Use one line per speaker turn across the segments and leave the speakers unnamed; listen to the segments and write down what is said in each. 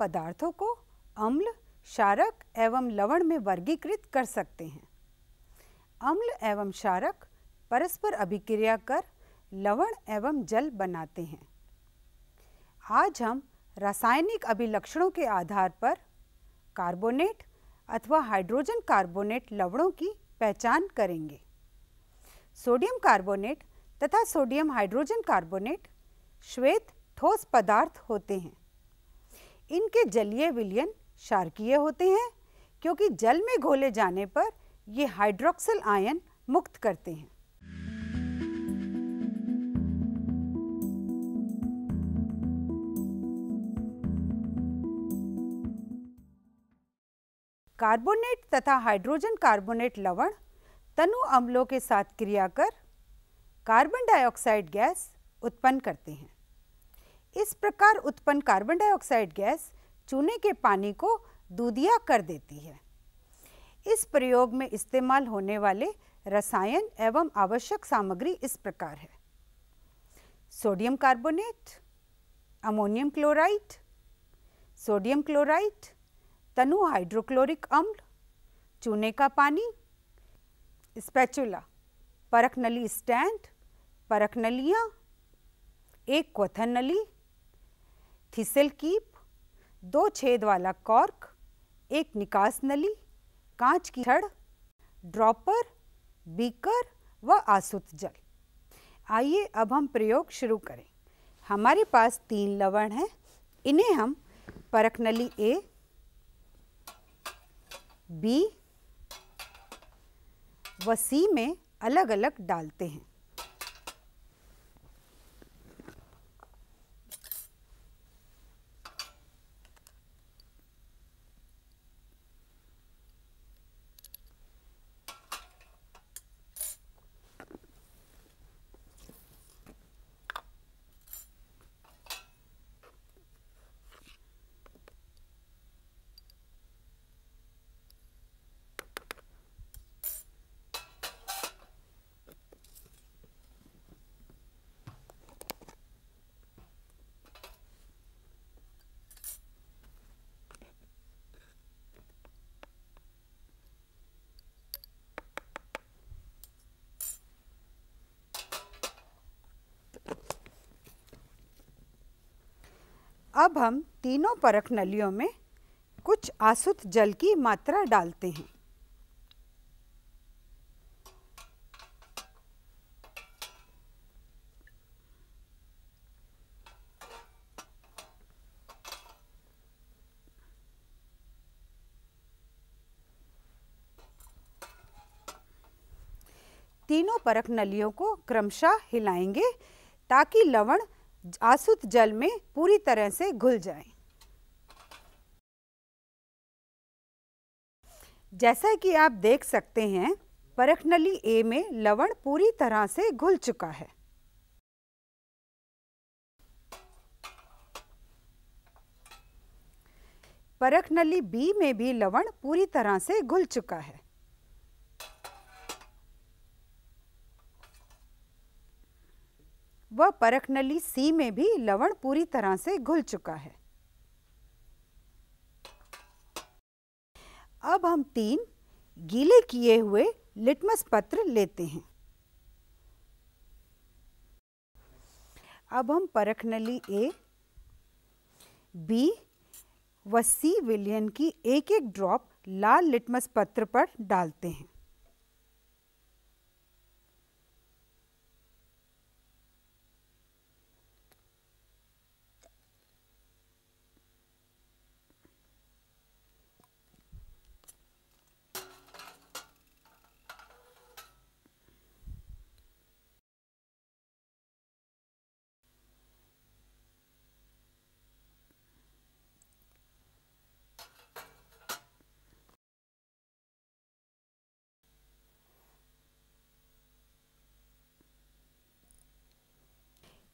पदार्थों को अम्ल, क्षारक एवं लवण में वर्गीकृत कर सकते हैं। अम्ल एवं क्षारक परस्पर अभिक्रिया कर लवण एवं जल बनाते हैं। आज हम रासायनिक अभिलक्षणों के आधार पर कार्बोनेट अथवा हाइड्रोजन कार्बोनेट लवणों की पहचान करेंगे। सोडियम कार्बोनेट तथा सोडियम हाइड्रोजन कार्बोनेट श्वेत ठोस पदार्थ होते हैं। इनके जलीय विलयन क्षारकीय होते हैं क्योंकि जल में घोले जाने पर ये हाइड्रोक्सिल आयन मुक्त करते हैं। कार्बोनेट तथा हाइड्रोजन कार्बोनेट लवण तनु अम्लों के साथ क्रिया कर कार्बन डाइऑक्साइड गैस उत्पन्न करते हैं। इस प्रकार उत्पन्न कार्बन डाइऑक्साइड गैस चूने के पानी को दूधिया कर देती है। इस प्रयोग में इस्तेमाल होने वाले रसायन एवं आवश्यक सामग्री इस प्रकार है: sodium carbonate, ammonium chloride, sodium chloride, तनु हाइड्रोक्लोरिक अम्ल, चूने का पानी, स्पैचुला, परख नली स्टैंड, परख नलियाँ, एक क्वथन नली, थिसल कीप, 2 छेद वाला कॉर्क, एक निकास नली, कांच की छड़, ड्रॉपर, बीकर व आसुत जल। आइए अब हम प्रयोग शुरू करें। हमारे पास 3 लवण हैं। इन्हें हम परख नली ए, बी व सी में अलग अलग डालते हैं। अब हम तीनों परख नलियों में कुछ आसुत जल की मात्रा डालते हैं। तीनों परख नलियों को क्रमशः हिलाएंगे ताकि लवण आसुत जल में पूरी तरह से घुल जाए। जैसा कि आप देख सकते हैं, परख नली ए में लवण पूरी तरह से घुल चुका है। परख नली बी में भी लवण पूरी तरह से घुल चुका है। वह परख नली सी में भी लवण पूरी तरह से घुल चुका है। अब हम 3 गीले किए हुए लिटमस पत्र लेते हैं। अब हम परख नली ए, बी व सी विलयन की एक एक ड्रॉप लाल लिटमस पत्र पर डालते हैं।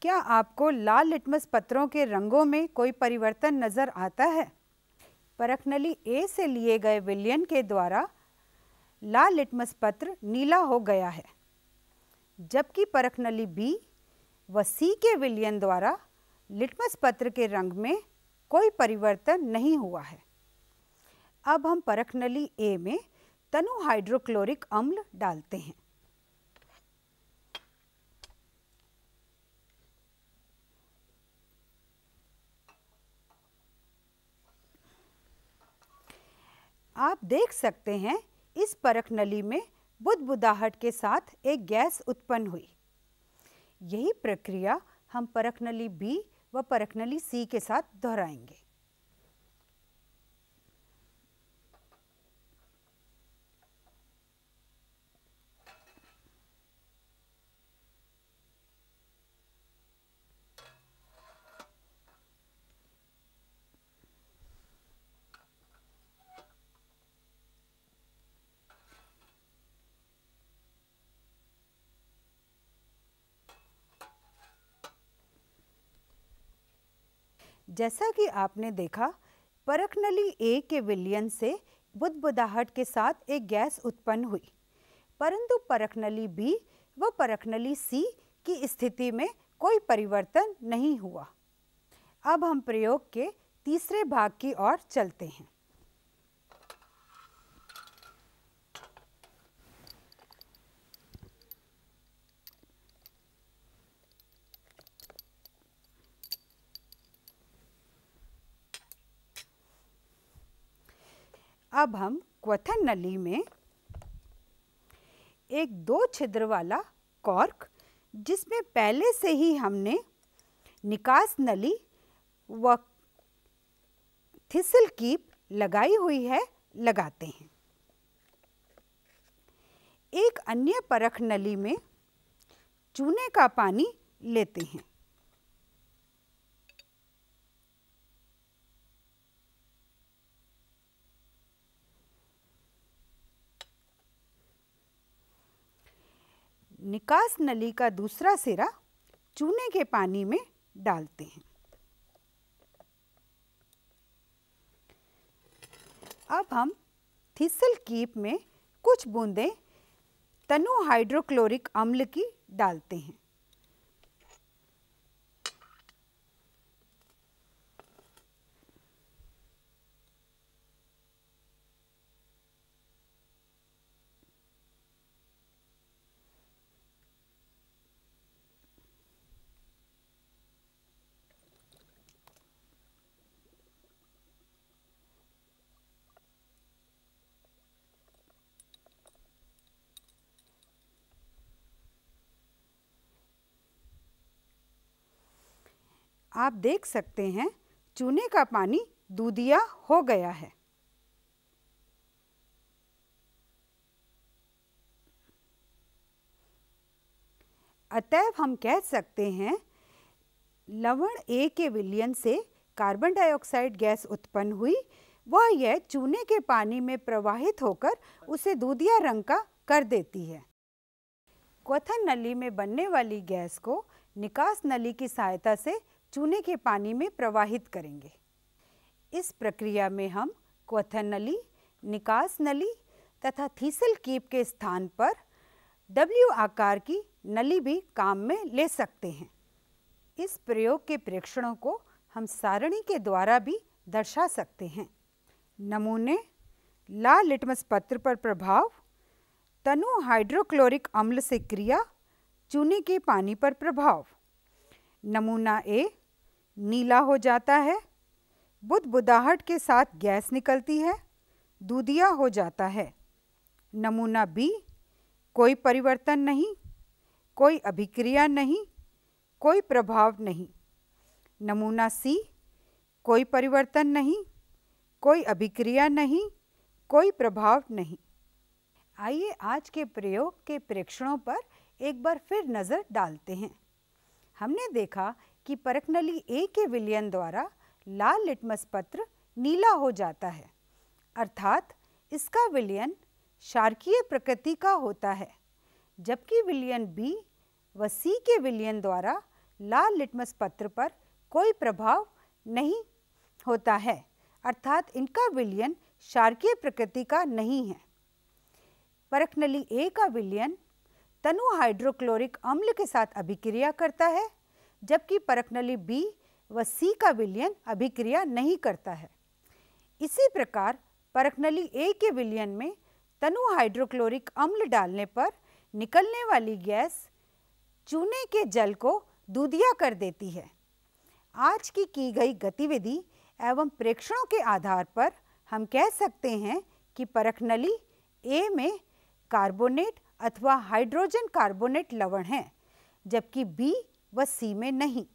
क्या आपको लाल लिटमस पत्रों के रंगों में कोई परिवर्तन नज़र आता है? परख नली ए से लिए गए विलयन के द्वारा लाल लिटमस पत्र नीला हो गया है, जबकि परख नली बी व सी के विलयन द्वारा लिटमस पत्र के रंग में कोई परिवर्तन नहीं हुआ है। अब हम परख नली ए में तनु हाइड्रोक्लोरिक अम्ल डालते हैं। आप देख सकते हैं इस परख नली में बुदबुदाहट के साथ एक गैस उत्पन्न हुई। यही प्रक्रिया हम परख नली बी व परख नली सी के साथ दोहराएंगे। जैसा कि आपने देखा, परख नली ए के विलयन से बुदबुदाहट के साथ एक गैस उत्पन्न हुई, परंतु परख नली बी व परख नली सी की स्थिति में कोई परिवर्तन नहीं हुआ। अब हम प्रयोग के तीसरे भाग की ओर चलते हैं। अब हम क्वथन नली में एक 2 छिद्र वाला कॉर्क, जिसमें पहले से ही हमने निकास नली व थिसल कीप लगाई हुई है, लगाते हैं। एक अन्य परख नली में चूने का पानी लेते हैं। निकास नली का दूसरा सिरा चूने के पानी में डालते हैं। अब हम थिसल कीप में कुछ बूंदें तनु हाइड्रोक्लोरिक अम्ल की डालते हैं। आप देख सकते हैं चूने का पानी दूधिया हो गया है। अतएव हम कह सकते हैं लवण ए के विलयन से कार्बन डाइऑक्साइड गैस उत्पन्न हुई, वह यह चूने के पानी में प्रवाहित होकर उसे दूधिया रंग का कर देती है। क्वथन नली में बनने वाली गैस को निकास नली की सहायता से चूने के पानी में प्रवाहित करेंगे। इस प्रक्रिया में हम क्वथन नली, निकास नली तथा थिसल कीप के स्थान पर W आकार की नली भी काम में ले सकते हैं। इस प्रयोग के प्रेक्षणों को हम सारणी के द्वारा भी दर्शा सकते हैं। नमूने, लाल लिटमस पत्र पर प्रभाव, तनु हाइड्रोक्लोरिक अम्ल से क्रिया, चूने के पानी पर प्रभाव। नमूना ए नीला हो जाता है, बुदबुदाहट के साथ गैस निकलती है, दूधिया हो जाता है। नमूना बी कोई परिवर्तन नहीं, कोई अभिक्रिया नहीं, कोई प्रभाव नहीं। नमूना सी कोई परिवर्तन नहीं, कोई अभिक्रिया नहीं, कोई प्रभाव नहीं। आइए आज के प्रयोग के प्रेक्षणों पर एक बार फिर नज़र डालते हैं। हमने देखा कि परख नली ए के विलयन द्वारा लाल लिटमस पत्र नीला हो जाता है, अर्थात इसका विलयन क्षारकीय प्रकृति का होता है, जबकि विलयन बी व सी के विलयन द्वारा लाल लिटमस पत्र पर कोई प्रभाव नहीं होता है, अर्थात इनका विलयन क्षारकीय प्रकृति का नहीं है। परख नली ए का विलयन तनु हाइड्रोक्लोरिक अम्ल के साथ अभिक्रिया करता है, जबकि परख नली बी व सी का विलयन अभिक्रिया नहीं करता है। इसी प्रकार परखनली ए के विलयन में तनु हाइड्रोक्लोरिक अम्ल डालने पर निकलने वाली गैस चूने के जल को दूधिया कर देती है। आज की गई गतिविधि एवं प्रेक्षणों के आधार पर हम कह सकते हैं कि परखनली ए में कार्बोनेट अथवा हाइड्रोजन कार्बोनेट लवण हैं, जबकि बी व सी में नहीं।